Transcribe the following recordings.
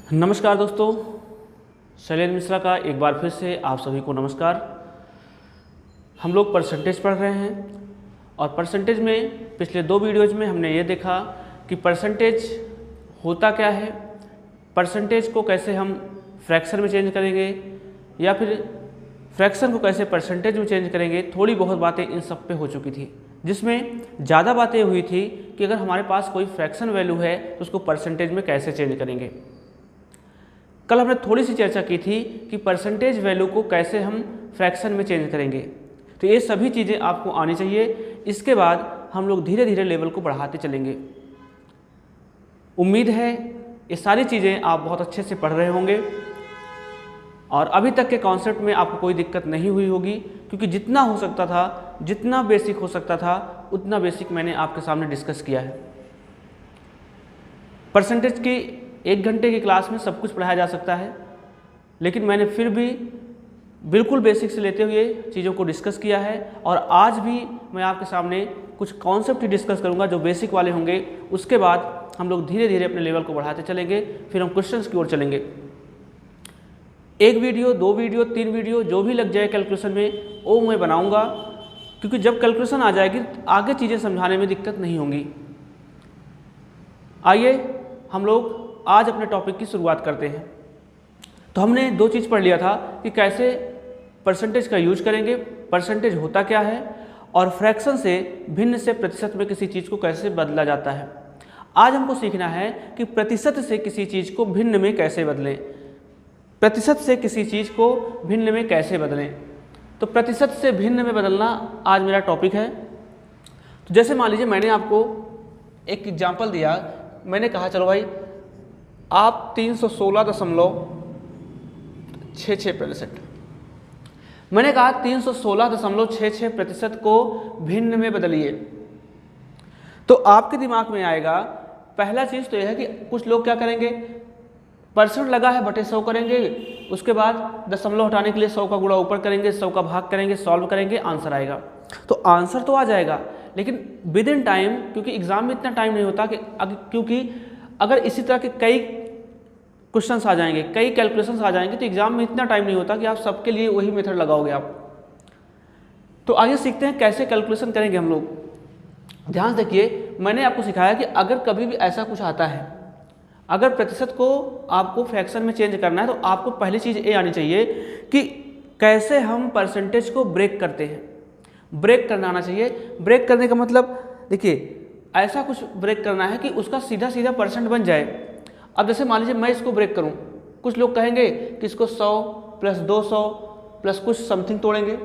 नमस्कार दोस्तों, शैलेंद्र मिश्रा का एक बार फिर से आप सभी को नमस्कार। हम लोग परसेंटेज पढ़ रहे हैं और परसेंटेज में पिछले दो वीडियोज़ में हमने ये देखा कि परसेंटेज होता क्या है, परसेंटेज को कैसे हम फ्रैक्शन में चेंज करेंगे या फिर फ्रैक्शन को कैसे परसेंटेज में चेंज करेंगे। थोड़ी बहुत बातें इन सब पे हो चुकी थी, जिसमें ज़्यादा बातें हुई थी कि अगर हमारे पास कोई फ्रैक्शन वैल्यू है तो उसको परसेंटेज में कैसे चेंज करेंगे। कल हमने थोड़ी सी चर्चा की थी कि परसेंटेज वैल्यू को कैसे हम फ्रैक्शन में चेंज करेंगे। तो ये सभी चीज़ें आपको आनी चाहिए। इसके बाद हम लोग धीरे धीरे लेवल को बढ़ाते चलेंगे। उम्मीद है ये सारी चीज़ें आप बहुत अच्छे से पढ़ रहे होंगे और अभी तक के कॉन्सेप्ट में आपको कोई दिक्कत नहीं हुई होगी, क्योंकि जितना हो सकता था, जितना बेसिक हो सकता था, उतना बेसिक मैंने आपके सामने डिस्कस किया है। परसेंटेज की 1 घंटे की क्लास में सब कुछ पढ़ाया जा सकता है, लेकिन मैंने फिर भी बिल्कुल बेसिक से लेते हुए चीज़ों को डिस्कस किया है और आज भी मैं आपके सामने कुछ कॉन्सेप्ट ही डिस्कस करूंगा जो बेसिक वाले होंगे। उसके बाद हम लोग धीरे धीरे अपने लेवल को बढ़ाते चलेंगे, फिर हम क्वेश्चंस की ओर चलेंगे। 1 वीडियो, 2 वीडियो, 3 वीडियो जो भी लग जाए कैलकुलेशन में वो मैं बनाऊँगा, क्योंकि जब कैलकुलेशन आ जाएगी आगे चीज़ें समझाने में दिक्कत नहीं होंगी। आइए हम लोग आज अपने टॉपिक की शुरुआत करते हैं। तो हमने 2 चीज़ पढ़ लिया था कि कैसे परसेंटेज का यूज करेंगे, परसेंटेज होता क्या है, और फ्रैक्शन से भिन्न से प्रतिशत में किसी चीज़ को कैसे बदला जाता है। आज हमको सीखना है कि प्रतिशत से किसी चीज़ को भिन्न में कैसे बदलें, प्रतिशत से किसी चीज़ को भिन्न में कैसे बदलें। तो प्रतिशत से भिन्न में बदलना आज मेरा टॉपिक है। तो जैसे मान लीजिए मैंने आपको एक एग्जाम्पल दिया, मैंने कहा चलो भाई आप 316.66%, मैंने कहा 316.66% को भिन्न में बदलिए। तो आपके दिमाग में आएगा पहला चीज़ तो यह है कि कुछ लोग क्या करेंगे, परसेंट लगा है बटे 100 करेंगे, उसके बाद दशमलव हटाने के लिए 100 का गुणा ऊपर करेंगे, 100 का भाग करेंगे, सॉल्व करेंगे, आंसर आएगा। तो आंसर तो आ जाएगा, लेकिन विद इन टाइम, क्योंकि एग्जाम में इतना टाइम नहीं होता कि क्योंकि अगर इसी तरह के कई क्वेश्चंस आ जाएंगे, कई कैलकुलेशंस आ जाएंगे, तो एग्जाम में इतना टाइम नहीं होता कि आप सबके लिए वही मेथड लगाओगे आप। तो आइए सीखते हैं कैसे कैलकुलेशन करेंगे हम लोग। ध्यान से देखिए, मैंने आपको सिखाया कि अगर कभी भी ऐसा कुछ आता है, अगर प्रतिशत को आपको फ्रैक्शन में चेंज करना है, तो आपको पहली चीज़ ये आनी चाहिए कि कैसे हम परसेंटेज को ब्रेक करते हैं। ब्रेक करना आना चाहिए। ब्रेक करने का मतलब देखिए, ऐसा कुछ ब्रेक करना है कि उसका सीधा सीधा परसेंट बन जाए। अब जैसे मान लीजिए मैं इसको ब्रेक करूं, कुछ लोग कहेंगे कि इसको 100 + 200 + कुछ समथिंग तोड़ेंगे,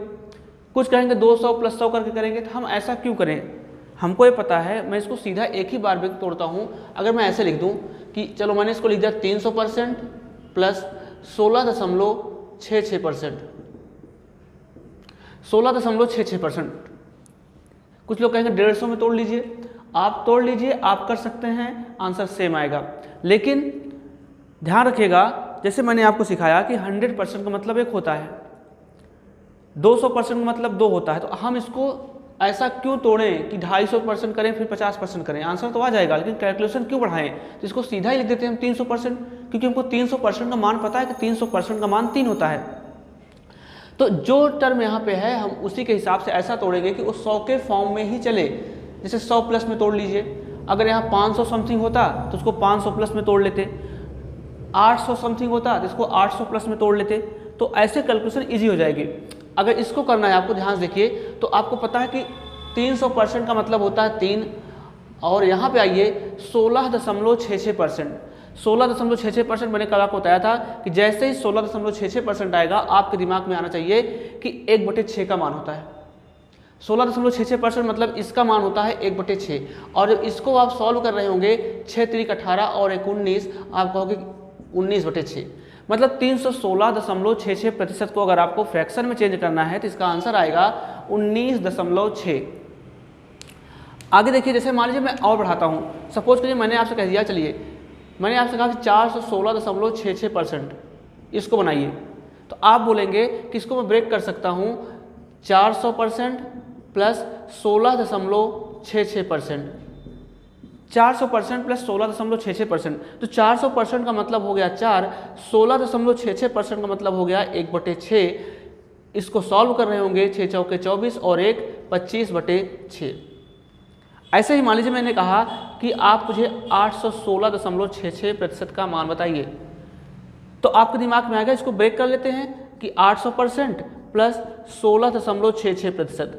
कुछ कहेंगे 200 + 100 करके करेंगे। तो हम ऐसा क्यों करें? हमको ये पता है, मैं इसको सीधा एक ही बार में तोड़ता हूं। अगर मैं ऐसे लिख दूं कि चलो मैंने इसको लिख दिया 300% + 16.66%, 16.66%। कुछ लोग कहेंगे 150 में तोड़ लीजिए। आप तोड़ लीजिए, आप कर सकते हैं, आंसर सेम आएगा। लेकिन ध्यान रखिएगा, जैसे मैंने आपको सिखाया कि 100% का मतलब 1 होता है, 200% का मतलब 2 होता है। तो हम इसको ऐसा क्यों तोड़ें कि 250% करें फिर 50% करें? आंसर तो आ जाएगा, लेकिन कैलकुलेशन क्यों बढ़ाएं? तो इसको सीधा ही लिख देते हैं हम 300%, क्योंकि हमको 300% का मान पता है कि 300% का मान 3 होता है। तो जो टर्म यहाँ पे है हम उसी के हिसाब से ऐसा तोड़ेंगे कि वो 100 के फॉर्म में ही चले। जैसे 100 प्लस में तोड़ लीजिए, अगर यहाँ 500 समथिंग होता तो उसको 500 प्लस में तोड़ लेते, 800 समथिंग होता तो इसको 800 प्लस में तोड़ लेते। तो ऐसे कैलकुलेशन इजी हो जाएगी। अगर इसको करना है आपको, ध्यान से देखिए, तो आपको पता है कि 300% का मतलब होता है 3, और यहाँ पे आइए 16.66%। 16.66% मैंने कल आपको बताया था कि जैसे ही 16.66% आएगा, आपके दिमाग में आना चाहिए कि 1/6 का मान होता है। 16.66% मतलब इसका मान होता है 1/6। और जब इसको आप सॉल्व कर रहे होंगे, 6 × 18 और 1 19, आप कहोगे 19/6। मतलब 316.66% को अगर आपको फ्रैक्शन में चेंज करना है तो इसका आंसर आएगा 19.6। आगे देखिए, जैसे मान लीजिए मैं और बढ़ाता हूँ। सपोज करिए मैंने आपसे कह दिया, चलिए मैंने आपसे कहा कि 416.66%, इसको बनाइए। तो आप बोलेंगे कि इसको मैं ब्रेक कर सकता हूँ 400% + 16.66%। 400% प्लस 16.66%। तो 400% का मतलब हो गया 4, 16.66% का मतलब हो गया 1/6। इसको सॉल्व कर रहे होंगे 6 चौके 24 और 1 25/6। ऐसे ही मान लीजिए मैंने कहा कि आप मुझे 816.66% का मान बताइए, तो आपके दिमाग में आएगा, इसको ब्रेक कर लेते हैं कि 800% प्लस 16.66%।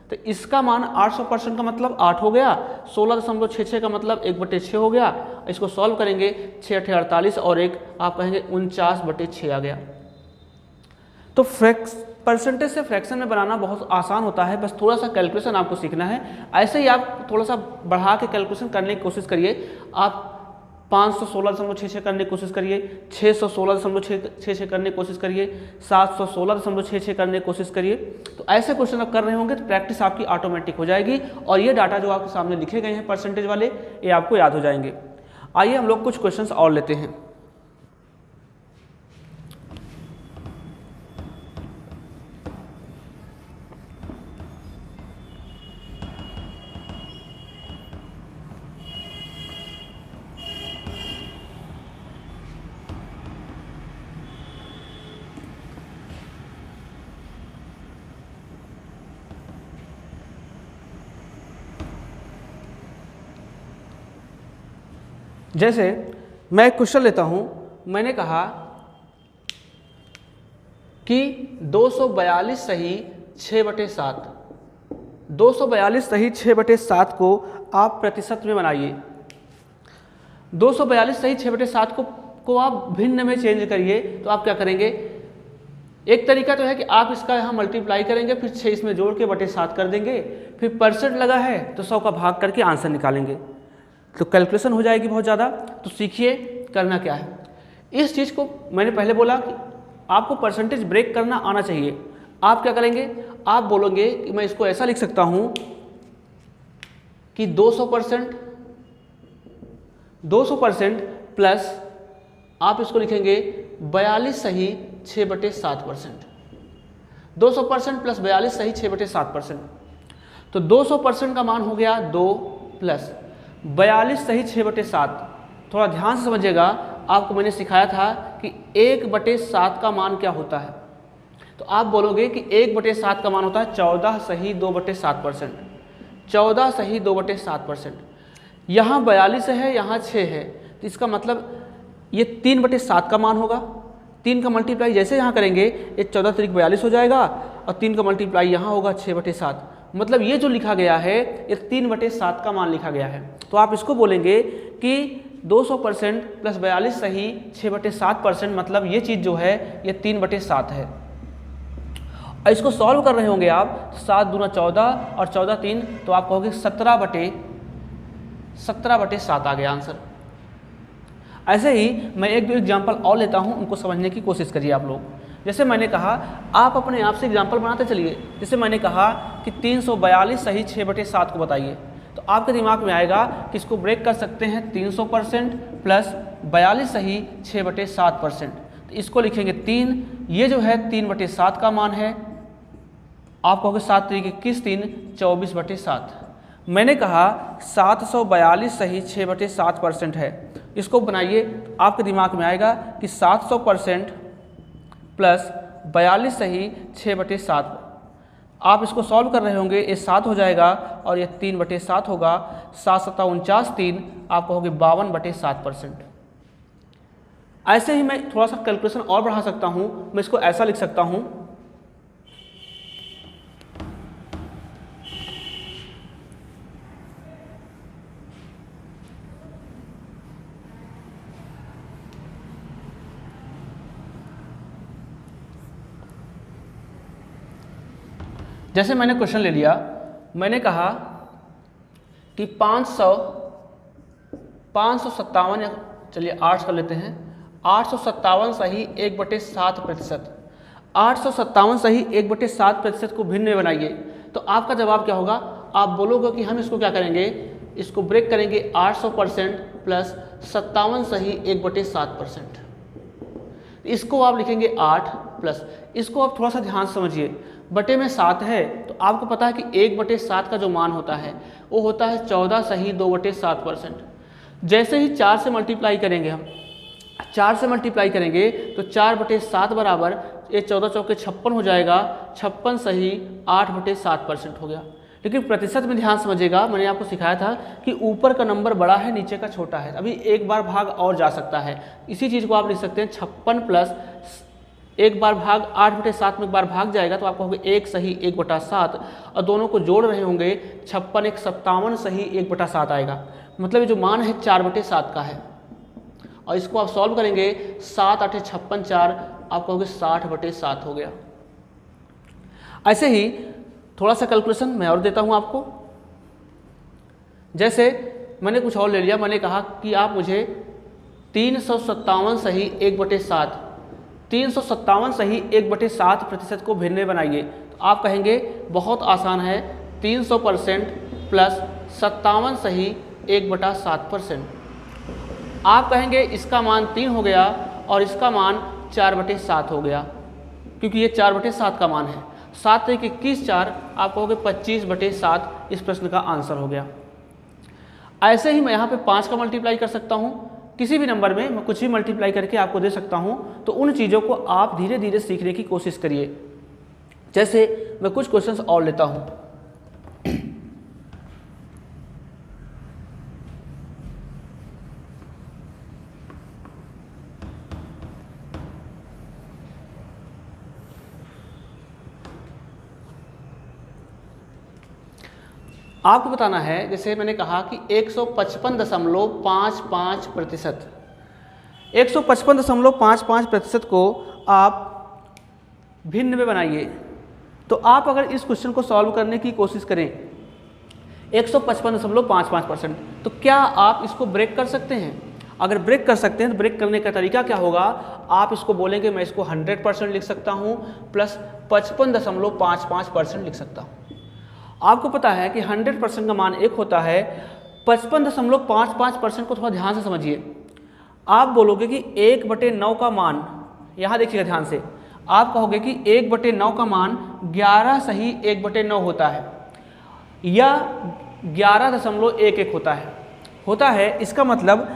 तो इसका मान 800% का मतलब 8 हो गया, 16.66 का मतलब 1/6 हो गया। इसको सॉल्व करेंगे 6 8 48 और 1 आप कहेंगे 49/6 आ गया। तो परसेंटेज से फ्रैक्शन में बनाना बहुत आसान होता है, बस थोड़ा सा कैलकुलेशन आपको सीखना है। ऐसे ही आप थोड़ा सा बढ़ा के कैलकुलेशन करने की कोशिश करिए। आप 516.66 करने की कोशिश करिए, 616.66 करने की कोशिश करिए, 716.66 करने की कोशिश करिए। तो ऐसे क्वेश्चन आप कर रहे होंगे तो प्रैक्टिस आपकी ऑटोमेटिक हो जाएगी और ये डाटा जो आपके सामने लिखे गए हैं परसेंटेज वाले, ये आपको याद हो जाएंगे। आइए हम लोग कुछ क्वेश्चंस और लेते हैं। जैसे मैं एक क्वेश्चन लेता हूं, मैंने कहा कि 242 सही 6/7, 242 सही 6/7 को आप प्रतिशत में बनाइए। 242 सही 6/7 को आप भिन्न में चेंज करिए। तो आप क्या करेंगे, एक तरीका तो है कि आप इसका यहाँ मल्टीप्लाई करेंगे, फिर 6 इसमें जोड़ के बटे 7 कर देंगे, फिर परसेंट लगा है तो 100 का भाग करके आंसर निकालेंगे, तो कैलकुलेशन हो जाएगी बहुत ज़्यादा। तो सीखिए करना क्या है। इस चीज़ को मैंने पहले बोला कि आपको परसेंटेज ब्रेक करना आना चाहिए। आप क्या करेंगे, आप बोलोगे कि मैं इसको ऐसा लिख सकता हूँ कि 200% प्लस आप इसको लिखेंगे 42 सही 6/7%। 200% प्लस 42 सही 6/7%। तो 200% का मान हो गया 2 प्लस 42 सही 6/7। थोड़ा ध्यान से समझिएगा, आपको मैंने सिखाया था कि 1/7 का मान क्या होता है। तो आप बोलोगे कि 1/7 का मान होता है 14 सही 2/7%। 14 सही 2/7%। यहाँ 42 है, यहाँ 6 है, तो इसका मतलब ये 3/7 का मान होगा। 3 का मल्टीप्लाई जैसे यहाँ करेंगे ये 14 3 42 हो जाएगा और 3 का मल्टीप्लाई यहाँ होगा 6/7। मतलब ये जो लिखा गया है ये 3/7 का मान लिखा गया है। तो आप इसको बोलेंगे कि 200% प्लस 42 सही 6/7%, मतलब ये चीज़ जो है ये 3/7 है। और इसको सॉल्व कर रहे होंगे आप, 7 दूना 14 और 14 3, तो आप कहोगे 17/7 आ गया आंसर। ऐसे ही मैं एक दो एग्जाम्पल और लेता हूँ, उनको समझने की कोशिश करिए आप लोग। जैसे मैंने कहा, आप अपने आप से एग्जाम्पल बनाते चलिए। जैसे मैंने कहा कि 342 सही 6/7 को बताइए, तो आपके दिमाग में आएगा कि इसको ब्रेक कर सकते हैं 300% प्लस 42 सही 6/7%। तो इसको लिखेंगे 3, ये जो है 3/7 का मान है। आप कहोगे 7 3 21 3 24/7। मैंने कहा 742 सही 6/7% है। इसको बनाइए, आपके दिमाग में आएगा कि 700% प्लस 42 सही 6/7। आप इसको सॉल्व कर रहे होंगे, ये 7 हो जाएगा और ये 3/7 होगा। 7 7 49 3, आप कहोगे 52/7%। ऐसे ही मैं थोड़ा सा कैलकुलेशन और बढ़ा सकता हूँ। मैं इसको ऐसा लिख सकता हूँ, जैसे मैंने क्वेश्चन ले लिया, मैंने कहा कि 557, या चलिए 8 कर लेते हैं, 857 सही 1/7%। 857 सही 1/7% को भिन्न में बनाइए। तो आपका जवाब क्या होगा, आप बोलोगे कि हम इसको क्या करेंगे, इसको ब्रेक करेंगे 800% प्लस 57 सही 1/7%। इसको आप लिखेंगे 8 प्लस, इसको आप थोड़ा सा ध्यान समझिए, बटे में 7 है, तो आपको पता है कि 1/7 का जो मान होता है वो होता है 14 सही 2/7%। जैसे ही 4 से मल्टीप्लाई करेंगे हम, 4 से मल्टीप्लाई करेंगे तो 4/7 बराबर ये 14 चौके 56 हो जाएगा, 56 सही 8/7% हो गया। लेकिन प्रतिशत में ध्यान समझिएगा, मैंने आपको सिखाया था कि ऊपर का नंबर बड़ा है नीचे का छोटा है, अभी एक बार भाग और जा सकता है। इसी चीज़ को आप लिख सकते हैं 56 प्लस एक बार भाग 8/7 में एक बार भाग जाएगा तो आप कहोगे 1 सही 1/7 और दोनों को जोड़ रहे होंगे 56 1 57 सही 1/7 आएगा। मतलब ये जो मान है 4/7 का है और इसको आप सॉल्व करेंगे 7 8 56 4 आप कहोगे 60/7 हो गया। ऐसे ही थोड़ा सा कैलकुलेशन मैं और देता हूँ आपको। जैसे मैंने कुछ और ले लिया, मैंने कहा कि आप मुझे 357 सही 1/7 357 सही 1/7% को भिन्न बनाइए। तो आप कहेंगे बहुत आसान है, 300% प्लस 57 सही 1/7%। आप कहेंगे इसका मान 3 हो गया और इसका मान 4/7 हो गया, क्योंकि ये 4/7 का मान है। 7 1 21 4 आप कहोगे 25/7 इस प्रश्न का आंसर हो गया। ऐसे ही मैं यहाँ पे 5 का मल्टीप्लाई कर सकता हूँ, किसी भी नंबर में मैं कुछ भी मल्टीप्लाई करके आपको दे सकता हूँ। तो उन चीज़ों को आप धीरे धीरे सीखने की कोशिश करिए। जैसे मैं कुछ क्वेश्चंस और लेता हूँ। आपको बताना है, जैसे मैंने कहा कि 155.55%, 155.55% को आप भिन्न में बनाइए। तो आप अगर इस क्वेश्चन को सॉल्व करने की कोशिश करें 155.55%, तो क्या आप इसको ब्रेक कर सकते हैं? अगर ब्रेक कर सकते हैं तो ब्रेक करने का तरीका क्या होगा? आप इसको बोलेंगे मैं इसको 100% लिख सकता हूँ प्लस 55.55% लिख सकता हूँ। आपको पता है कि 100% का मान 1 होता है, 55.55% को थोड़ा ध्यान से समझिए। आप बोलोगे कि 1/9 का मान, यहाँ देखिएगा ध्यान से, आप कहोगे कि 1/9 का मान 11 सही 1/9 होता है या 11.11 होता है। इसका मतलब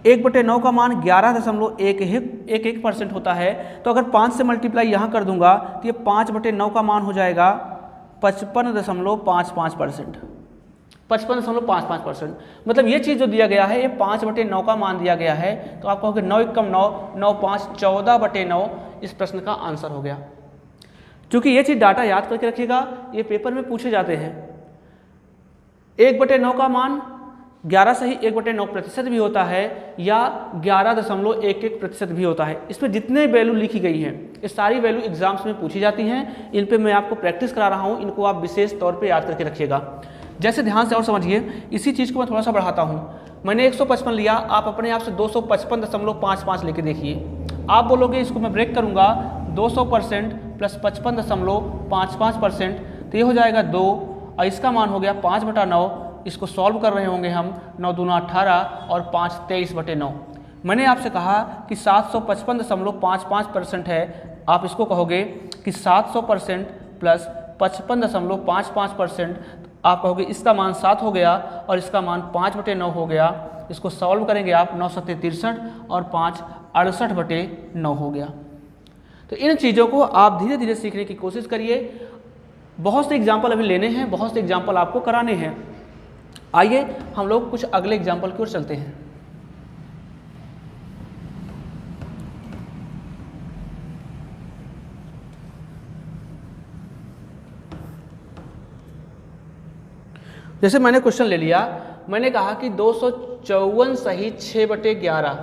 1/9 का मान 11.11% होता है। तो अगर 5 से मल्टीप्लाई यहाँ कर दूंगा तो ये 5/9 का मान हो जाएगा 55.55%। 55.55%। मतलब ये चीज़ जो दिया गया है ये 5/9 का मान दिया गया है। तो आप कहोगे 9 1 9 9 5 14/9 इस प्रश्न का आंसर हो गया। क्योंकि ये चीज़ डाटा याद करके रखिएगा, ये पेपर में पूछे जाते हैं। 1/9 का मान 11 सही 1/9% भी होता है या 11.11% भी होता है। इसमें जितने वैल्यू लिखी गई हैं ये सारी वैल्यू एग्जाम्स में पूछी जाती हैं। इन पे मैं आपको प्रैक्टिस करा रहा हूँ, इनको आप विशेष तौर पे याद करके रखिएगा। जैसे ध्यान से और समझिए, इसी चीज़ को मैं थोड़ा सा बढ़ाता हूँ। मैंने 155 लिया, आप अपने आप से 255.55 लेके देखिए। आप बोलोगे इसको मैं ब्रेक करूँगा 200% प्लस 55.55%, तो ये हो जाएगा 2 और इसका मान हो गया 5/9। इसको सॉल्व कर रहे होंगे हम, 9 दूना 18 और 5 23/9। मैंने आपसे कहा कि 755.55% है, आप इसको कहोगे कि 700% प्लस 55.55%, आप कहोगे इसका मान 7 हो गया और इसका मान 5/9 हो गया। इसको सॉल्व करेंगे आप 9 7 63 और 5 68/9 हो गया। तो इन चीज़ों को आप धीरे धीरे सीखने की कोशिश करिए। बहुत से एग्जाम्पल अभी लेने हैं, बहुत से एग्जाम्पल आपको कराने हैं। आइए हम लोग कुछ अगले एग्जाम्पल की ओर चलते हैं। जैसे मैंने क्वेश्चन ले लिया, मैंने कहा कि 254 सही 6/11,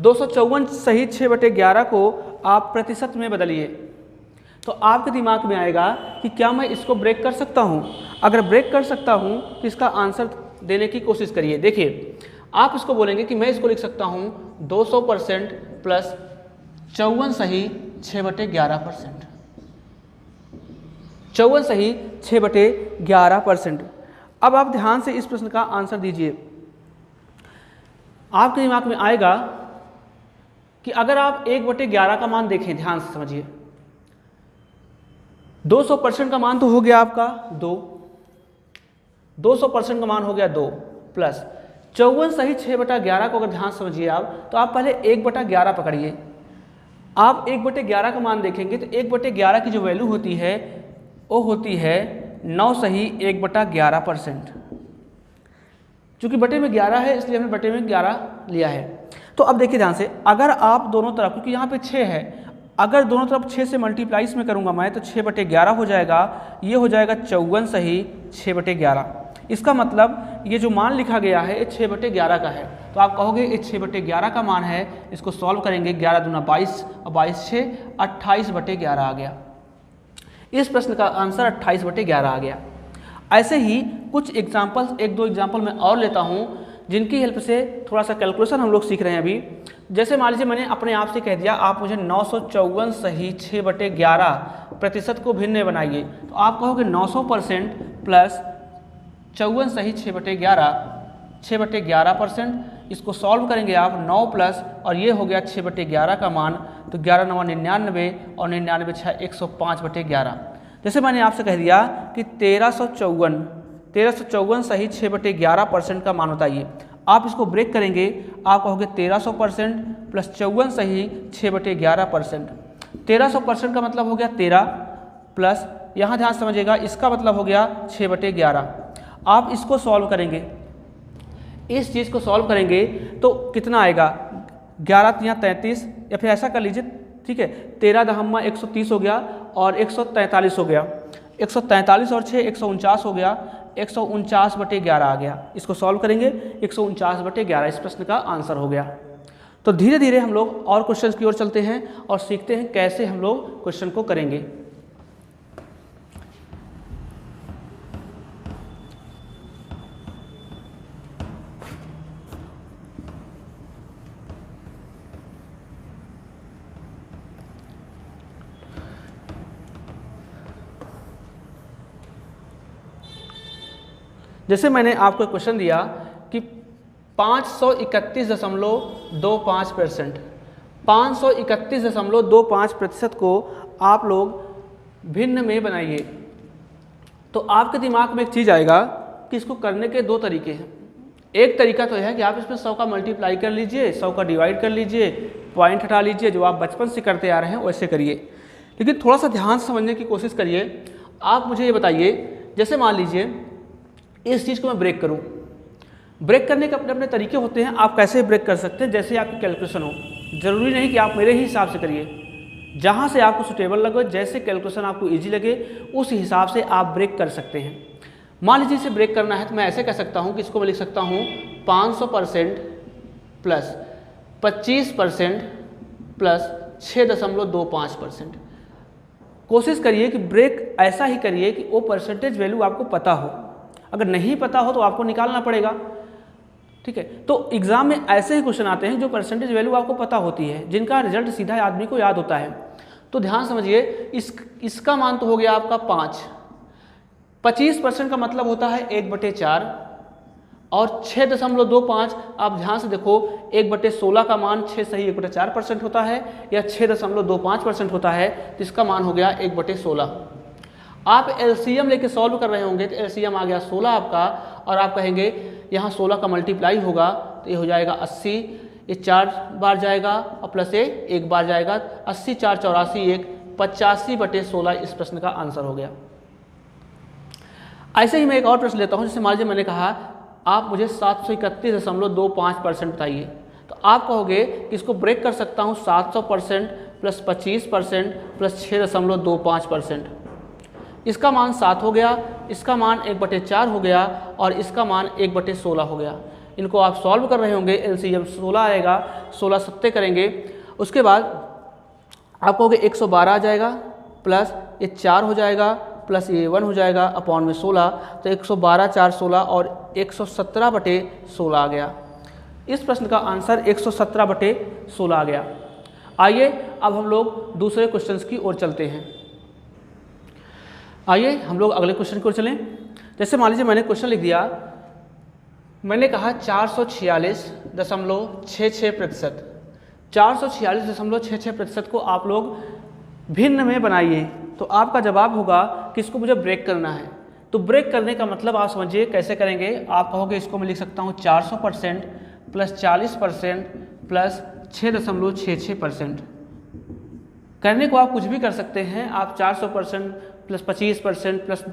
254 सही 6/11 को आप प्रतिशत में बदलिए। तो आपके दिमाग में आएगा कि क्या मैं इसको ब्रेक कर सकता हूँ? अगर ब्रेक कर सकता हूँ तो इसका आंसर देने की कोशिश करिए। देखिए, आप इसको बोलेंगे कि मैं इसको लिख सकता हूँ 200% प्लस 54 सही 6/11%, 54 सही 6/11%। अब आप ध्यान से इस प्रश्न का आंसर दीजिए। आपके दिमाग में आएगा कि अगर आप 1/11 का मान देखें, ध्यान से समझिए, 200% का मान तो हो गया आपका 2, 200% का मान हो गया 2 प्लस 54 सही 6/11 को अगर ध्यान समझिए आप, तो आप पहले 1/11 पकड़िए। आप 1/11 का मान देखेंगे तो 1/11 की जो वैल्यू होती है वो होती है 9 सही 1/11%। चूँकि बटे में 11 है इसलिए हमने बटे में 11 लिया है। तो अब देखिए ध्यान से, अगर आप दोनों तरफ, क्योंकि यहाँ पे 6 है, अगर दोनों तरफ 6 से मल्टीप्लाई इसमें करूँगा मैं तो 6/11 हो जाएगा। ये हो जाएगा 54 सही 6/11। इसका मतलब ये जो मान लिखा गया है ये 6/11 का है। तो आप कहोगे ये 6/11 का मान है, इसको सॉल्व करेंगे, 11 दूना 22 और 22 6 28/11 आ गया। इस प्रश्न का आंसर 28/11 आ गया। ऐसे ही कुछ एग्जाम्पल्स, 1-2 एग्जाम्पल मैं और लेता हूँ जिनकी हेल्प से थोड़ा सा कैलकुलेशन हम लोग सीख रहे हैं अभी। जैसे मान लीजिए मैंने अपने आप से कह दिया आप मुझे 954 सही 6/11% को भिन्न बनाइए, तो आप कहोगे 900% प्लस 54 सही 6/11%। इसको सॉल्व करेंगे आप, 9 प्लस और ये हो गया 6/11 का मान, तो 11 9 99 और 99 6 105/11। जैसे मैंने आपसे कह दिया कि 1354 सही 6/11% का मान बताइए। आप इसको ब्रेक करेंगे, आप कहोगे 1300% प्लस 54 सही 6/11%। 1300% का मतलब हो गया 13 प्लस, यहाँ ध्यान समझिएगा, इसका मतलब हो गया 6/11। आप इसको सॉल्व करेंगे, इस चीज़ को सॉल्व करेंगे तो कितना आएगा, 11 या 33, या फिर ऐसा कर लीजिए, ठीक है, 13 दहम्मा 130 हो गया और 143 हो गया, 143 और 6 149 हो गया, 149/11 आ गया। इसको सॉल्व करेंगे, 149/11 इस प्रश्न का आंसर हो गया। तो धीरे धीरे हम लोग और क्वेश्चन की ओर चलते हैं और सीखते हैं कैसे हम लोग क्वेश्चन को करेंगे। जैसे मैंने आपको क्वेश्चन दिया कि 531.25%, 531.25% को आप लोग भिन्न में बनाइए। तो आपके दिमाग में एक चीज़ आएगा कि इसको करने के 2 तरीके हैं। एक तरीका तो यह है कि आप इसमें 100 का मल्टीप्लाई कर लीजिए, 100 का डिवाइड कर लीजिए, पॉइंट हटा लीजिए, जो आप बचपन से करते आ रहे हैं वैसे करिए। लेकिन थोड़ा सा ध्यान से समझने की कोशिश करिए। आप मुझे ये बताइए, जैसे मान लीजिए इस चीज़ को मैं ब्रेक करूं, ब्रेक करने के अपने अपने तरीके होते हैं, आप कैसे ब्रेक कर सकते हैं, जैसे आपकी कैलकुलेशन हो। ज़रूरी नहीं कि आप मेरे ही हिसाब से करिए, जहां से आपको सुटेबल लगे, जैसे कैलकुलेशन आपको इजी लगे उस हिसाब से आप ब्रेक कर सकते हैं। मान लीजिए इसे ब्रेक करना है तो मैं ऐसे कह सकता हूं कि इसको मैं लिख सकता हूं 500% प्लस 25% प्लस 6.25%। कोशिश करिए कि ब्रेक ऐसा ही करिए कि वो परसेंटेज वैल्यू आपको पता हो। अगर नहीं पता हो तो आपको निकालना पड़ेगा, ठीक है। तो एग्जाम में ऐसे ही क्वेश्चन आते हैं जो परसेंटेज वैल्यू आपको पता होती है, जिनका रिजल्ट सीधा आदमी को याद होता है। तो ध्यान समझिए, इसका मान तो हो गया आपका 5, 25% का मतलब होता है 1/4 और 6.25, आप ध्यान से देखो 1/16 का मान 6 सही 1/4% होता है या 6.25% होता है, तो इसका मान हो गया 1/16। आप एलसीएम लेके सॉल्व कर रहे होंगे तो एलसीएम आ गया 16 आपका, और आप कहेंगे यहाँ 16 का मल्टीप्लाई होगा तो ये हो जाएगा 80, ये 4 बार जाएगा और प्लस ये 1 बार जाएगा, 80 4 84 1 85/16 इस प्रश्न का आंसर हो गया। ऐसे ही मैं एक और प्रश्न लेता हूँ। जैसे मान लीजिए मैंने कहा आप मुझे 731.25% बताइए, तो आप कहोगे कि इसको ब्रेक कर सकता हूँ 700% प्लस 25% प्लस 6.25%। इसका मान 7 हो गया, इसका मान 1/4 हो गया और इसका मान 1/16 हो गया। इनको आप सॉल्व कर रहे होंगे, एलसीएम 16 आएगा, 16 सत्ते करेंगे, उसके बाद आप कहोगे 112 आ जाएगा प्लस ये 4 हो जाएगा प्लस ये 1 हो जाएगा अपॉन में 16, तो 112 4 16 और 117/16 आ गया। इस प्रश्न का आंसर 117/16 आ गया। आइए अब हम लोग दूसरे क्वेश्चन की ओर चलते हैं। आइए हम लोग अगले क्वेश्चन की ओर चलें। जैसे मान लीजिए मैंने क्वेश्चन लिख दिया, मैंने कहा 446.66%, 446.66% को आप लोग भिन्न में बनाइए। तो आपका जवाब होगा कि इसको मुझे ब्रेक करना है। तो ब्रेक करने का मतलब आप समझिए कैसे करेंगे। आप कहोगे इसको मैं लिख सकता हूँ 400% प्लस 40% प्लस 6.66%। करने को आप कुछ भी कर सकते हैं, आप 400% प्लस 25% प्लस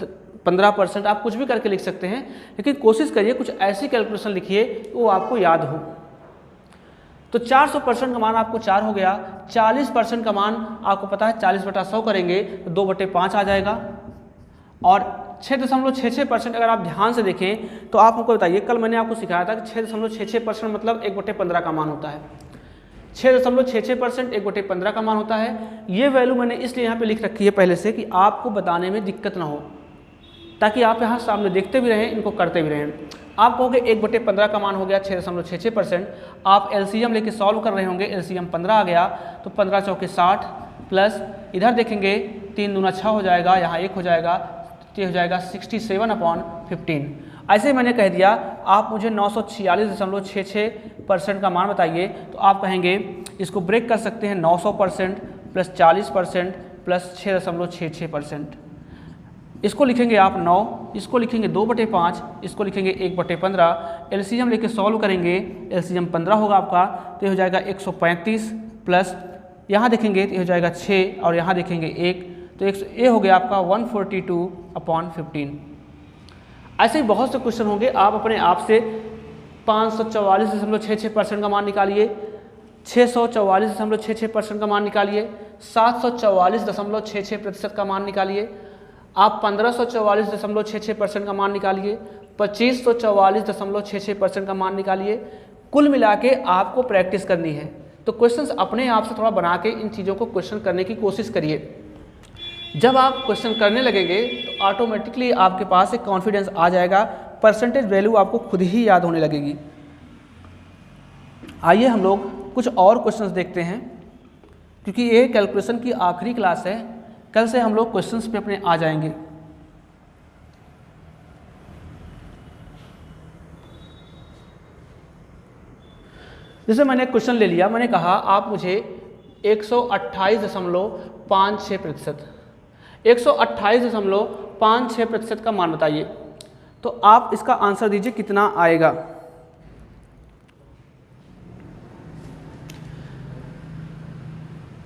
15% आप कुछ भी करके लिख सकते हैं, लेकिन कोशिश करिए कुछ ऐसी कैलकुलेशन लिखिए वो आपको याद हो। तो 400% का मान आपको 4 हो गया, 40% का मान आपको पता है 40/100 करेंगे तो 2/5 आ जाएगा, और 6.66% अगर आप ध्यान से देखें तो आप हमको बताइए, कल मैंने आपको सिखाया था कि 6.66% मतलब 1/15 का मान होता है। 6.66% 1/15 का मान होता है। ये वैल्यू मैंने इसलिए यहाँ पे लिख रखी है पहले से कि आपको बताने में दिक्कत ना हो, ताकि आप यहाँ सामने देखते भी रहें, इनको करते भी रहें। आप कहोगे 1/15 का मान हो गया 6.66%, आप एलसीएम लेके सॉल्व कर रहे होंगे, एलसीएम 15 आ गया तो 15 चौके 60 प्लस इधर देखेंगे 3 दूना 6 हो जाएगा, यहाँ 1 हो जाएगा, तो हो जाएगा 67/15। ऐसे ही मैंने कह दिया आप मुझे 946.66% का मान बताइए, तो आप कहेंगे इसको ब्रेक कर सकते हैं 900% प्लस 40% प्लस 6.66%। इसको लिखेंगे आप 9, इसको लिखेंगे 2/5, इसको लिखेंगे 1/15। एलसीएम लेके सॉल्व करेंगे, एलसीएम 15 होगा आपका, तो ये हो जाएगा 135 प्लस यहाँ देखेंगे तो ये हो जाएगा 6 और यहाँ देखेंगे 1, तो ये हो गया आपका 142/15। ऐसे ही बहुत से क्वेश्चन होंगे, आप अपने आप से 544.66% का मान निकालिए, 644.66% का मान निकालिए, 744.66% का मान निकालिए, आप 1544.66% का मान निकालिए, 2544.66% का मान निकालिए। कुल मिला के आपको प्रैक्टिस करनी है, तो क्वेश्चंस अपने आप से थोड़ा बना के इन चीज़ों को क्वेश्चन करने की कोशिश करिए। जब आप क्वेश्चन करने लगेंगे तो ऑटोमेटिकली आपके पास एक कॉन्फिडेंस आ जाएगा, परसेंटेज वैल्यू आपको खुद ही याद होने लगेगी। आइए हम लोग कुछ और क्वेश्चंस देखते हैं, क्योंकि ये कैलकुलेशन की आखिरी क्लास है, कल से हम लोग क्वेश्चंस पे अपने आ जाएंगे। जैसे मैंने एक क्वेश्चन ले लिया, मैंने कहा आप मुझे 128.56%, 128.56% का मान बताइए, तो आप इसका आंसर दीजिए कितना आएगा।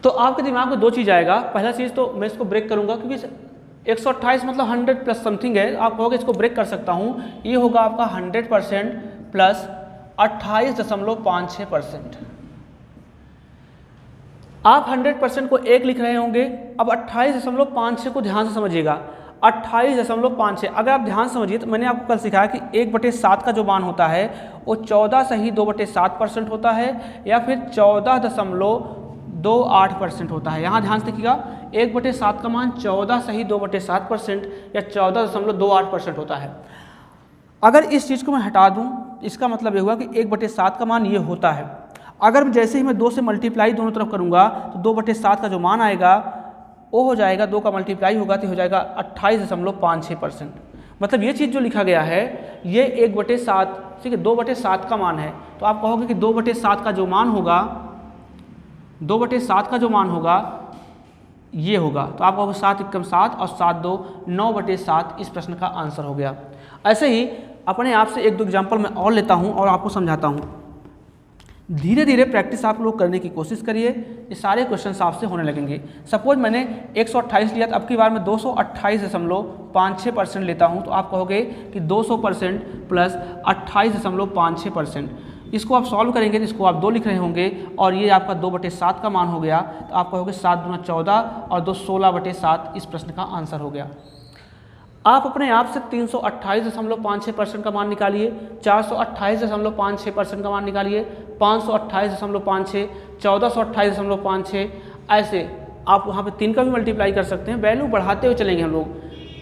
तो आपके दिमाग में दो चीज़ आएगा। पहला चीज़ तो मैं इसको ब्रेक करूंगा, क्योंकि 128 मतलब 100 प्लस समथिंग है, आप कहोगे इसको ब्रेक कर सकता हूँ, ये होगा आपका 100% प्लस 28.56%। आप 100% को 1 लिख रहे होंगे, अब 28.56 को ध्यान से समझिएगा। 28.56 अगर आप ध्यान समझिए तो मैंने आपको कल सिखाया कि 1/7 का जो मान होता है वो 14 सही 2/7% होता है, या फिर 14.28% होता है। यहाँ ध्यान से देखिएगा, 1/7 का मान 14 सही 2/7% या 14.28% होता है। अगर इस चीज़ को मैं हटा दूँ, इसका मतलब ये हुआ कि 1/7 का मान ये होता है। अगर जैसे ही मैं 2 से मल्टीप्लाई दोनों तरफ करूँगा तो 2/7 का जो मान आएगा वो हो जाएगा, 2 का मल्टीप्लाई होगा तो हो जाएगा 28.56%। मतलब ये चीज़ जो लिखा गया है ये 1/7, ठीक है, 2/7 का मान है। तो आप कहोगे कि 2/7 का जो मान होगा, 2/7 का जो मान होगा ये होगा, तो आप कहोगे 7 × 7 और 7 2 9/7 इस प्रश्न का आंसर हो गया। ऐसे ही अपने आप से 1-2 एग्जाम्पल मैं और लेता हूँ और आपको समझाता हूँ। धीरे धीरे प्रैक्टिस आप लोग करने की कोशिश करिए, ये सारे क्वेश्चन आपसे होने लगेंगे। सपोज मैंने 128 लिया, तो अब की बार मैं 228.56% लेता हूँ, तो आप कहोगे कि 200% प्लस 28.56%। इसको आप सॉल्व करेंगे तो इसको आप 2 लिख रहे होंगे, और ये आपका 2/7 का मान हो गया, तो आप कहोगे 7 दूना 14 और 2 16/7 इस प्रश्न का आंसर हो गया। आप अपने आप से 328.56% का मान निकालिए, 428.56% का मान निकालिए, 528.56, 1428.56, ऐसे आप वहाँ पे 3 का भी मल्टीप्लाई कर सकते हैं। वैल्यू बढ़ाते हुए चलेंगे हम लोग,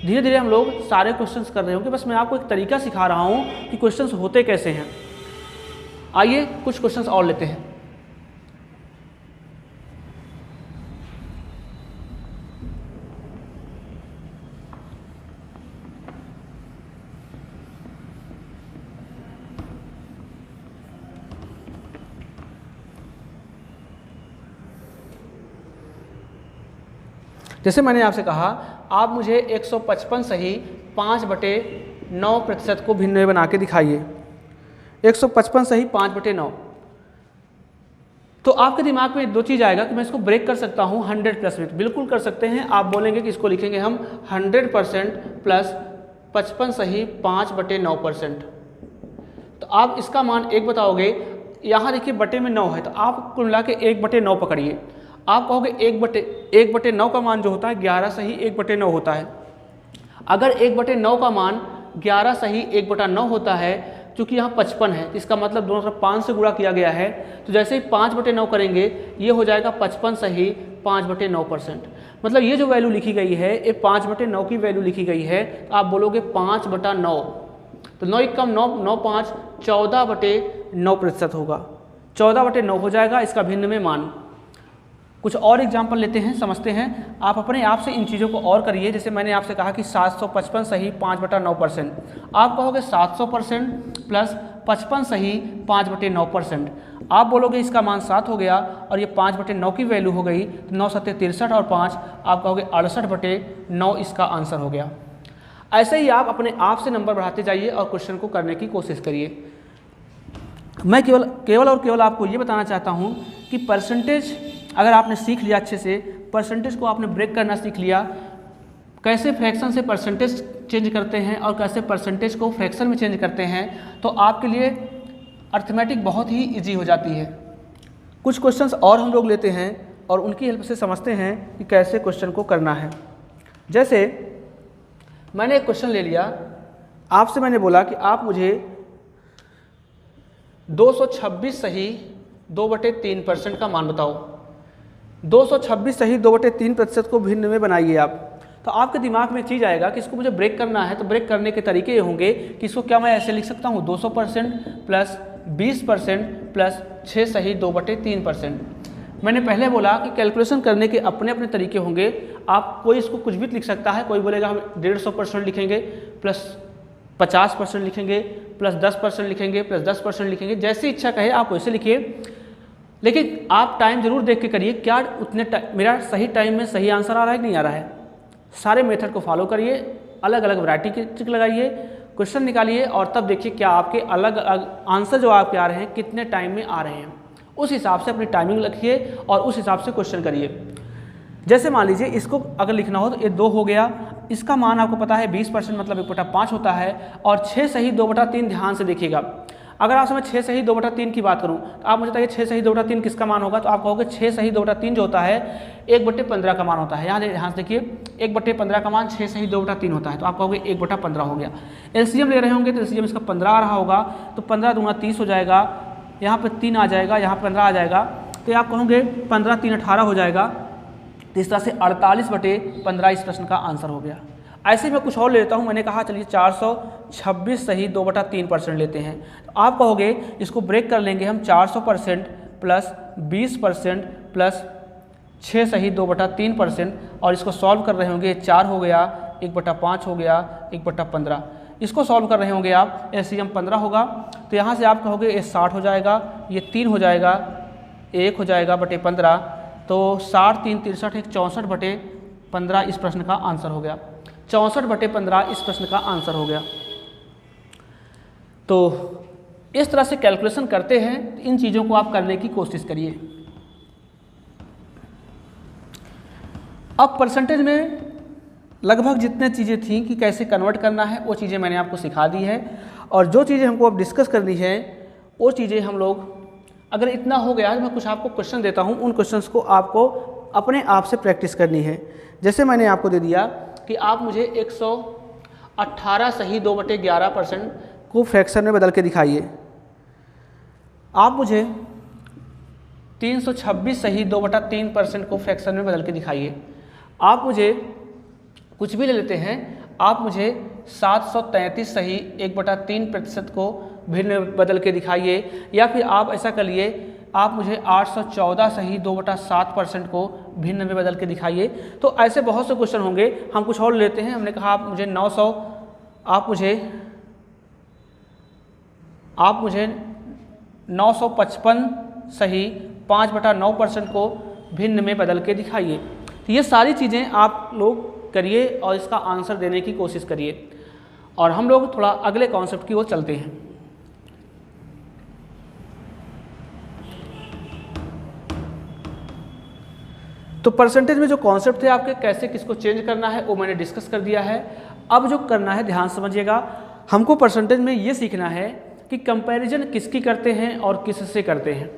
धीरे धीरे हम लोग सारे क्वेश्चंस कर रहे होंगे। बस मैं आपको एक तरीका सिखा रहा हूँ कि क्वेश्चंस होते कैसे हैं। आइए कुछ क्वेश्चंस और लेते हैं। जैसे मैंने आपसे कहा आप मुझे 155 सही 5/9% को भिन्न में बना के दिखाइए। 155 सही 5/9। तो आपके दिमाग में दो चीज़ आएगा कि मैं इसको ब्रेक कर सकता हूँ 100+ में। बिल्कुल कर सकते हैं। आप बोलेंगे कि इसको लिखेंगे हम 100% प्लस 55 सही 5/9%। तो आप इसका मान 1 बताओगे। यहाँ देखिए बटे में 9 है, तो आप कुल मिला के 1/9 पकड़िए। आप कहोगे 1/9 का मान जो होता है 11 सही 1/9 होता है। अगर 1/9 का मान 11 सही 1/9 होता है, क्योंकि यहाँ 55 है, इसका मतलब दोनों तरफ 5 से गुणा किया गया है, तो जैसे ही 5/9 करेंगे ये हो जाएगा 55 सही 5/9%। मतलब ये जो वैल्यू लिखी गई है ये 5/9 की वैल्यू लिखी गई है। तो आप बोलोगे 5/9, तो 9 कम 9 9 5 14/9% होगा। 14/9 हो जाएगा इसका भिन्न में मान। कुछ और एग्जाम्पल लेते हैं, समझते हैं। आप अपने आप से इन चीज़ों को और करिए। जैसे मैंने आपसे कहा कि 755 सही 5/9%। आप कहोगे 700% प्लस 55 सही 5/9%। आप बोलोगे इसका मान 7 हो गया और ये 5/9 की वैल्यू हो गई, तो 9 7 63 और 5 आप कहोगे 68/9 इसका आंसर हो गया। ऐसे ही आप अपने आप से नंबर बढ़ाते जाइए और क्वेश्चन को करने की कोशिश करिए। मैं केवल और केवल आपको ये बताना चाहता हूँ कि परसेंटेज अगर आपने सीख लिया अच्छे से, परसेंटेज को आपने ब्रेक करना सीख लिया, कैसे फ्रैक्शन से परसेंटेज चेंज करते हैं और कैसे परसेंटेज को फ्रैक्शन में चेंज करते हैं, तो आपके लिए अर्थमेटिक बहुत ही इजी हो जाती है। कुछ क्वेश्चंस और हम लोग लेते हैं और उनकी हेल्प से समझते हैं कि कैसे क्वेश्चन को करना है। जैसे मैंने एक क्वेश्चन ले लिया, आपसे मैंने बोला कि आप मुझे 226 सही 2/3% का मान बताओ। 226 सही 2/3% को भिन्न में बनाइए आप। तो आपके दिमाग में एक चीज़ आएगा कि इसको मुझे ब्रेक करना है, तो ब्रेक करने के तरीके ये होंगे कि इसको क्या मैं ऐसे लिख सकता हूँ 200% प्लस 20% प्लस 6 सही 2/3%। मैंने पहले बोला कि कैलकुलेशन करने के अपने अपने तरीके होंगे। आप कोई इसको कुछ भी लिख सकता है। कोई बोलेगा हम 150% लिखेंगे प्लस 50% लिखेंगे प्लस 10% लिखेंगे प्लस 10% लिखेंगे, जैसी इच्छा कहे आप वैसे लिखिए। लेकिन आप टाइम जरूर देख के करिए, क्या उतने मेरा सही टाइम में सही आंसर आ रहा है कि नहीं आ रहा है। सारे मेथड को फॉलो करिए, अलग अलग वैरायटी के ट्रिक लगाइए, क्वेश्चन निकालिए और तब देखिए क्या आपके अलग अलग आंसर जो आपके आ रहे हैं कितने टाइम में आ रहे हैं। उस हिसाब से अपनी टाइमिंग रखिए और उस हिसाब से क्वेश्चन करिए। जैसे मान लीजिए इसको अगर लिखना हो तो ये 2 हो गया, इसका मान आपको पता है 20% मतलब 1/5 होता है। और 6 सही 2/3 ध्यान से देखिएगा। अगर आप समय 6 सही 2/3 की बात करूं तो आप मुझे बताइए 6 सही 2/3 किसका मान होगा। तो आप कहोगे 6 सही 2/3 जो होता है 1/15 का मान होता है। यहाँ से देखिए 1/15 का मान 6 सही 2/3 होता है। तो आप कहोगे 1/15 हो गया। एलसीएम ले रहे होंगे तो एलसीएम इसका 15 आ रहा होगा, तो 15 दूना 30 हो जाएगा। यहाँ पर 3 आ जाएगा, यहाँ 15 आ जाएगा, तो आप कहोगे 15 3 18 हो जाएगा। तो इस तरह से 48/15 इस प्रश्न का आंसर हो गया। ऐसे मैं कुछ और ले लेता हूँ। मैंने कहा चलिए 426 सही 2/3% लेते हैं। तो आप कहोगे इसको ब्रेक कर लेंगे हम 400% प्लस 20% प्लस 6 सही 2/3% और इसको सॉल्व कर रहे होंगे। 4 हो गया, 1/5 हो गया, 1/15। इसको सॉल्व कर रहे होंगे आप, एलसीएम 15 होगा। तो यहाँ से आप कहोगे ये 60 हो जाएगा, ये 3 हो जाएगा, 1 हो जाएगा बटे 15। तो 60 3 63 एक 64/15 इस प्रश्न का आंसर हो गया। 64/15 इस प्रश्न का आंसर हो गया। तो इस तरह से कैलकुलेशन करते हैं। इन चीज़ों को आप करने की कोशिश करिए। अब परसेंटेज में लगभग जितने चीज़ें थी कि कैसे कन्वर्ट करना है वो चीज़ें मैंने आपको सिखा दी है। और जो चीज़ें हमको अब डिस्कस करनी है वो चीज़ें हम लोग, अगर इतना हो गया तो मैं कुछ आपको क्वेश्चन देता हूँ, उन क्वेश्चंस को आपको अपने आप से प्रैक्टिस करनी है। जैसे मैंने आपको दे दिया कि आप मुझे 118 सही 2/11% को फ्रैक्शन में बदल के दिखाइए। आप मुझे 326 सही 2/3% को फ्रैक्शन में बदल के दिखाइए। आप मुझे कुछ भी ले लेते हैं, आप मुझे 733 सही 1/3% को भिन्न में बदल के दिखाइए। या फिर आप ऐसा कर लिए, आप मुझे 814 सही 2/7% को भिन्न में बदल के दिखाइए। तो ऐसे बहुत से क्वेश्चन होंगे। हम कुछ और लेते हैं। हमने कहा आप मुझे 955 सही 5/9% को भिन्न में बदल के दिखाइए। तो ये सारी चीज़ें आप लोग करिए और इसका आंसर देने की कोशिश करिए। और हम लोग थोड़ा अगले कॉन्सेप्ट की ओर चलते हैं। तो परसेंटेज में जो कॉन्सेप्ट थे आपके, कैसे किसको चेंज करना है वो मैंने डिस्कस कर दिया है। अब जो करना है ध्यान समझिएगा, हमको परसेंटेज में ये सीखना है कि कंपैरिजन किसकी करते हैं और किससे करते हैं,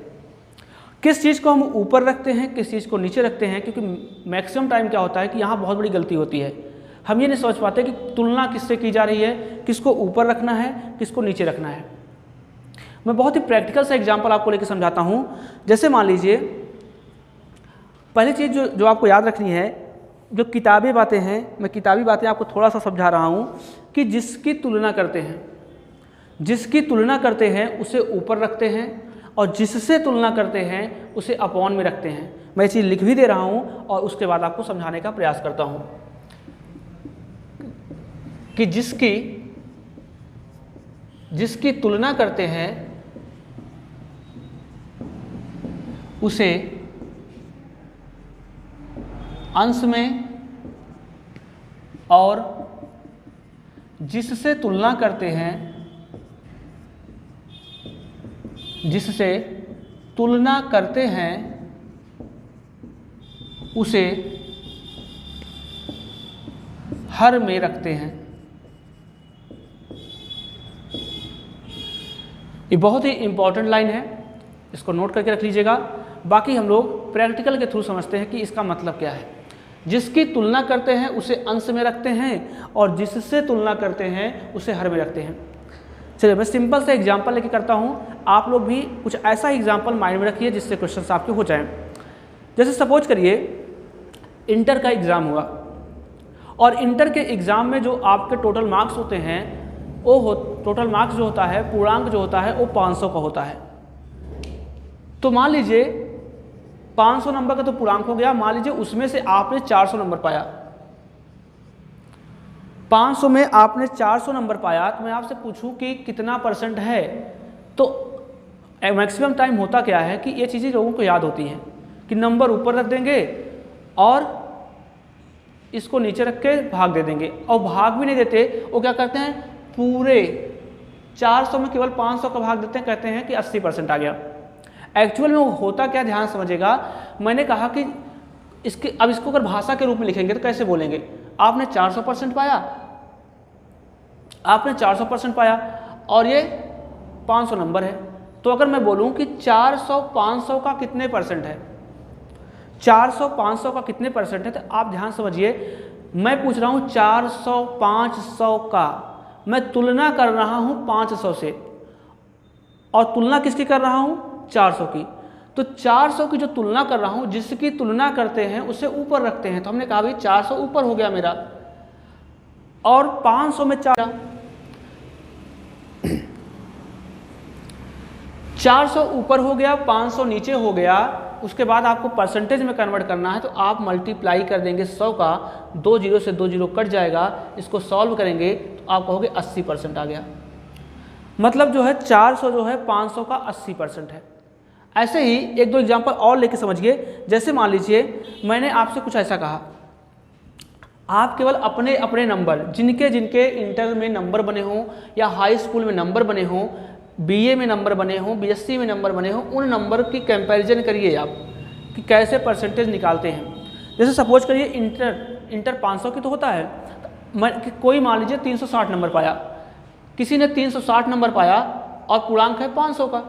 किस चीज़ को हम ऊपर रखते हैं, किस चीज़ को नीचे रखते हैं। क्योंकि मैक्सिमम टाइम क्या होता है कि यहाँ बहुत बड़ी गलती होती है, हम ये नहीं समझ पाते कि तुलना किससे की जा रही है, किसको ऊपर रखना है, किसको नीचे रखना है। मैं बहुत ही प्रैक्टिकल सा एग्जांपल आपको लेकर समझाता हूँ। जैसे मान लीजिए, पहली चीज़ जो आपको याद रखनी है, जो किताबी बातें हैं, मैं किताबी बातें आपको थोड़ा सा समझा रहा हूँ कि जिसकी तुलना करते हैं उसे ऊपर रखते हैं और जिससे तुलना करते हैं उसे अपॉन में रखते हैं। मैं ये चीज़ लिख भी दे रहा हूँ और उसके बाद आपको समझाने का प्रयास करता हूँ कि जिसकी तुलना करते हैं उसे अंश में और जिससे तुलना करते हैं उसे हर में रखते हैं। ये बहुत ही इंपॉर्टेंट लाइन है, इसको नोट करके रख लीजिएगा। बाकी हम लोग प्रैक्टिकल के थ्रू समझते हैं कि इसका मतलब क्या है। जिसकी तुलना करते हैं उसे अंश में रखते हैं और जिससे तुलना करते हैं उसे हर में रखते हैं। चलिए मैं सिंपल सा एग्जांपल लेके करता हूँ, आप लोग भी कुछ ऐसा एग्जांपल माइंड में रखिए जिससे क्वेश्चंस आपके हो जाएं। जैसे सपोज करिए इंटर का एग्ज़ाम हुआ और इंटर के एग्ज़ाम में जो आपके टोटल मार्क्स होते हैं टोटल मार्क्स जो होता है, पूर्णांक जो होता है वो 500 का होता है। तो मान लीजिए 500 नंबर का तो पूर्णांक हो गया, मान लीजिए उसमें से आपने 400 नंबर पाया। 500 में आपने 400 नंबर पाया, तो मैं आपसे पूछूं कि कितना परसेंट है, तो मैक्सिमम टाइम होता क्या है कि ये चीज़ें लोगों को याद होती हैं कि नंबर ऊपर रख देंगे और इसको नीचे रख के भाग दे देंगे, और भाग भी नहीं देते, वो क्या करते हैं पूरे 400 में केवल 500 का भाग देते हैं, कहते हैं कि 80% आ गया। एक्चुअल में वो होता क्या, ध्यान समझिएगा। मैंने कहा कि अब इसको अगर भाषा के रूप में लिखेंगे तो कैसे बोलेंगे, आपने 400% पाया और ये 500 नंबर है। तो अगर मैं बोलूं कि 400 500 का कितने परसेंट है, 400 500 का कितने परसेंट है, तो आप ध्यान समझिए, मैं पूछ रहा हूं 400 500 का, मैं तुलना कर रहा हूं 500 से, और तुलना किसकी कर रहा हूं 400 की। तो 400 की जो तुलना कर रहा हूं, जिसकी तुलना करते हैं उसे ऊपर रखते हैं। तो हमने कहा भाई 400 ऊपर हो गया मेरा, और 500 में 400 ऊपर हो गया, 500 नीचे हो गया। उसके बाद आपको परसेंटेज में कन्वर्ट करना है, तो आप मल्टीप्लाई कर देंगे 100 का, 2 जीरो से 2 जीरो कट जाएगा, इसको सॉल्व करेंगे तो आप कहोगे 80% आ गया। मतलब जो है 400 जो है 500 का 80% है। ऐसे ही एक दो एग्जांपल और लेके समझिए। जैसे मान लीजिए मैंने आपसे कुछ ऐसा कहा, आप केवल अपने अपने नंबर, जिनके जिनके इंटर में नंबर बने हों या हाई स्कूल में नंबर बने हों, बीए में नंबर बने हों, बीएससी में नंबर बने हों, उन नंबर की कंपैरिजन करिए आप कि कैसे परसेंटेज निकालते हैं। जैसे सपोज करिए इंटर 500 की तो होता है, कोई मान लीजिए 360 नंबर पाया, किसी ने 360 नंबर पाया और पूर्णांक है 500 का।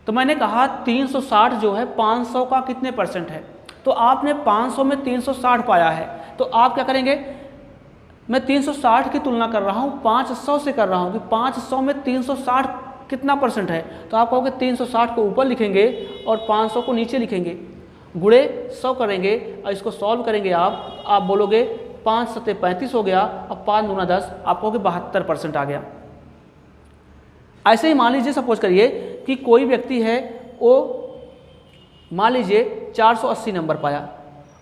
तो मैंने कहा 360 जो है 500 का कितने परसेंट है, तो आपने 500 में 360 पाया है, तो आप क्या करेंगे, मैं 360 की तुलना कर रहा हूँ 500 से कर रहा हूँ कि 500 में 360 कितना परसेंट है, तो आप कहोगे 360 को ऊपर लिखेंगे और 500 को नीचे लिखेंगे, गुणे 100 करेंगे और इसको सॉल्व करेंगे। आप बोलोगे 5 सत्ते 35 हो गया, अब 5 दूना 10, आप कहोगे 72% आ गया। ऐसे ही मान लीजिए सपोज करिए कि कोई व्यक्ति है, वो मान लीजिए 480 नंबर पाया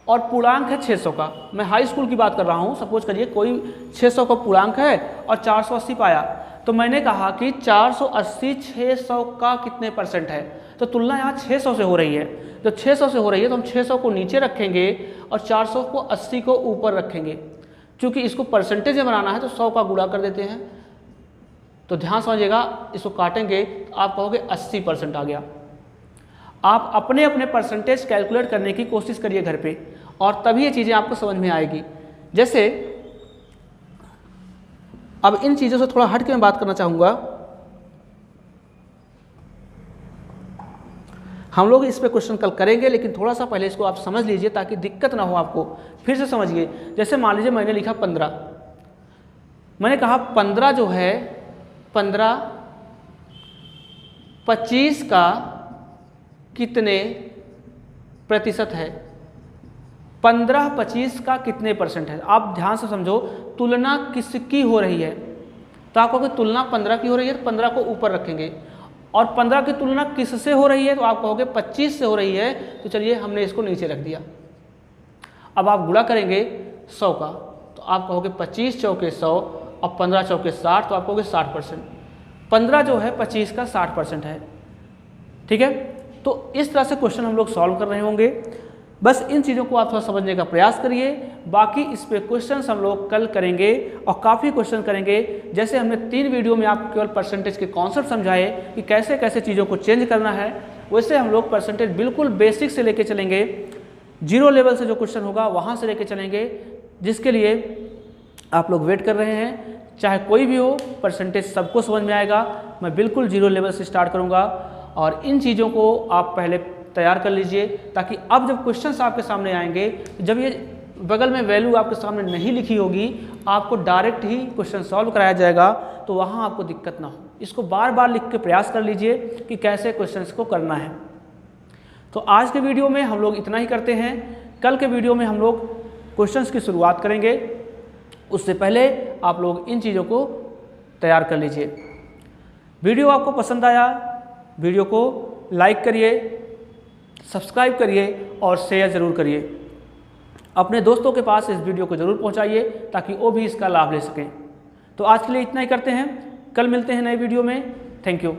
और पूर्णांक है 600 का। मैं हाई स्कूल की बात कर रहा हूँ। सपोज करिए कोई 600 का पूर्णांक है और 480 पाया, तो मैंने कहा कि 480 600 का कितने परसेंट है, तो तुलना यहाँ 600 से हो रही है। तो 600 से हो रही है तो हम 600 को नीचे रखेंगे और 400 को 80 को ऊपर रखेंगे। क्योंकि इसको परसेंटेज में बनाना है तो 100 का गुणा कर देते हैं। तो ध्यान समझिएगा, इसको काटेंगे तो आप कहोगे 80% आ गया। आप अपने अपने परसेंटेज कैलकुलेट करने की कोशिश करिए घर पे, और तभी ये चीज़ें आपको समझ में आएगी। जैसे अब इन चीज़ों से थोड़ा हट के मैं बात करना चाहूँगा। हम लोग इस पे क्वेश्चन कल करेंगे, लेकिन थोड़ा सा पहले इसको आप समझ लीजिए ताकि दिक्कत ना हो आपको। फिर से समझिए, जैसे मान लीजिए मैंने लिखा 15, मैंने कहा 15 जो है 15 25 का कितने प्रतिशत है, 15 25 का कितने परसेंट है। आप ध्यान से समझो, तुलना किसकी हो रही है, तो आप कहोगे तुलना 15 की हो रही है, तो 15 को ऊपर रखेंगे। और 15 की तुलना किससे हो रही है, तो आप कहोगे 25 से हो रही है, तो चलिए हमने इसको नीचे रख दिया। अब आप गुणा करेंगे 100 का, तो आप कहोगे 25 चौके 100 और 15 चौके 60, तो आप कहोगे 60%। 15 जो है 25 का 60% है। ठीक है, तो इस तरह से क्वेश्चन हम लोग सॉल्व कर रहे होंगे। बस इन चीज़ों को आप थोड़ा समझने का प्रयास करिए। बाकी इस पे क्वेश्चंस हम लोग कल करेंगे और काफ़ी क्वेश्चन करेंगे। जैसे हमने 3 वीडियो में आपको केवल परसेंटेज के कॉन्सेप्ट समझाए कि कैसे कैसे चीज़ों को चेंज करना है, वैसे हम लोग परसेंटेज बिल्कुल बेसिक से लेके चलेंगे। 0 लेवल से जो क्वेश्चन होगा वहाँ से लेके चलेंगे, जिसके लिए आप लोग वेट कर रहे हैं। चाहे कोई भी हो, परसेंटेज सबको समझ में आएगा। मैं बिल्कुल 0 लेवल से स्टार्ट करूँगा और इन चीज़ों को आप पहले तैयार कर लीजिए, ताकि अब जब क्वेश्चंस आपके सामने आएंगे, जब ये बगल में वैल्यू आपके सामने नहीं लिखी होगी, आपको डायरेक्ट ही क्वेश्चन सॉल्व कराया जाएगा, तो वहाँ आपको दिक्कत ना हो। इसको बार बार लिख के प्रयास कर लीजिए कि कैसे क्वेश्चंस को करना है। तो आज के वीडियो में हम लोग इतना ही करते हैं। कल के वीडियो में हम लोग क्वेश्चंस की शुरुआत करेंगे, उससे पहले आप लोग इन चीज़ों को तैयार कर लीजिए। वीडियो आपको पसंद आया, वीडियो को लाइक करिए, सब्सक्राइब करिए और शेयर ज़रूर करिए। अपने दोस्तों के पास इस वीडियो को ज़रूर पहुंचाइए ताकि वो भी इसका लाभ ले सकें। तो आज के लिए इतना ही करते हैं, कल मिलते हैं नए वीडियो में। Thank you.